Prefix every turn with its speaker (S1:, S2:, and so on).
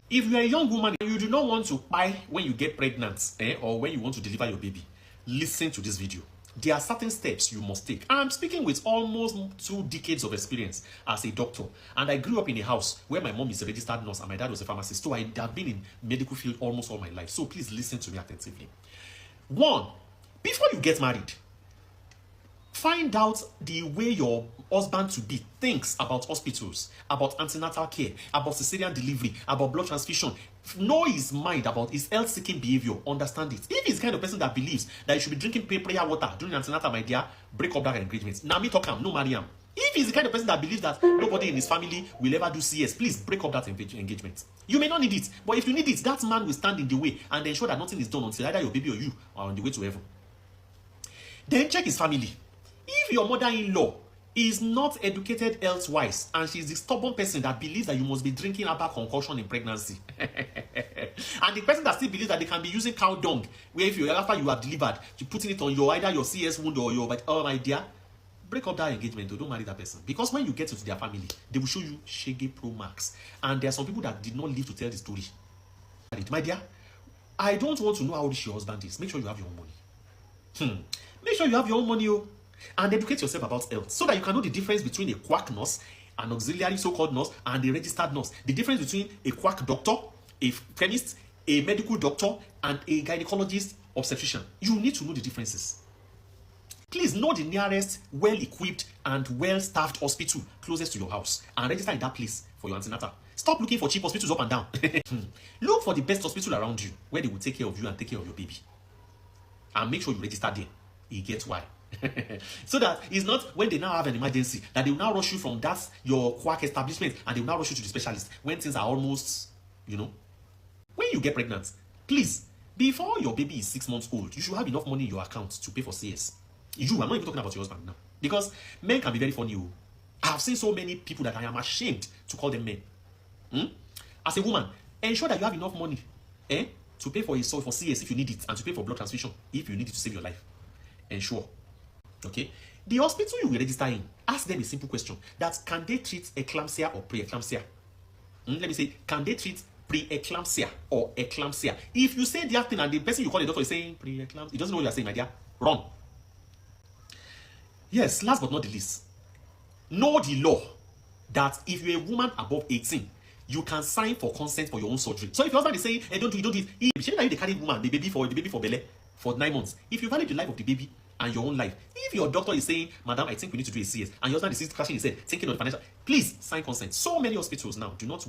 S1: If you are a young woman and you do not want to buy when you get pregnant or when you want to deliver your baby, listen to this video. There are certain steps you must take. I'm speaking with almost 2 decades of experience as a doctor. And I grew up in a house where my mom is a registered nurse and my dad was a pharmacist. So I have been in medical field almost all my life. So please listen to me attentively. 1, before you get married, find out the way your husband-to-be thinks about hospitals, about antenatal care, about cesarean delivery, about blood transfusion. Know his mind about his health-seeking behavior. Understand it. If he's the kind of person that believes that you should be drinking prayer water during antenatal, my dear, break up that engagement. Now me talk him, no marry him. If he's the kind of person that believes that nobody in his family will ever do CS, please break up that engagement. You may not need it, but if you need it, that man will stand in the way and ensure that nothing is done until either your baby or you are on the way to heaven. Then check his family. If your mother-in-law is not educated health-wise and she's the stubborn person that believes that you must be drinking herbal concoction in pregnancy, and the person that still believes that they can be using cow dung, where if you after you have delivered, you're putting it on your either your CS wound or your, oh my dear, break up that engagement. Don't marry that person, because when you get into their family, they will show you Shege Pro Max, and there are some people that did not live to tell the story. My dear, I don't want to know how rich your husband is. Make sure you have your own money. Make sure you have your own money, and educate yourself about health so that you can know the difference between a quack nurse, an auxiliary so-called nurse, and a registered nurse. The difference between a quack doctor, a chemist, a medical doctor, and a gynecologist obstetrician. You need to know the differences. Please know the nearest well-equipped and well-staffed hospital closest to your house and register in that place for your antenatal. Stop looking for cheap hospitals up and down. Look for the best hospital around you where they will take care of you and take care of your baby. And make sure you register there. You get why. So that it's not when they now have an emergency that they will now rush you from that your quack establishment and they will now rush you to the specialist when things are almost, when you get pregnant. Please, before your baby is 6 months old, you should have enough money in your account to pay for CS. I'm not even talking about your husband now, because men can be very funny. I have seen so many people that I am ashamed to call them men. As a woman, ensure that you have enough money to pay for CS if you need it, and to pay for blood transfusion if you need it to save your life. Ensure. Okay, the hospital you will register in, ask them a simple question: that can they treat eclampsia or pre-eclampsia? Let me say, can they treat pre-eclampsia or eclampsia? If you say that thing and the person you call the doctor is saying pre-eclampsia, he doesn't know what you are saying, my dear, run. Yes, last but not the least, know the law that if you're a woman above 18, you can sign for consent for your own surgery. So if your husband is saying, hey, don't do it, if you carry the baby for belly for 9 months, if you value the life of the baby and your own life, if your doctor is saying, madam, I think we need to do a CS, and your husband is crashing his head, thinking of the financial, please sign consent. So many hospitals now do not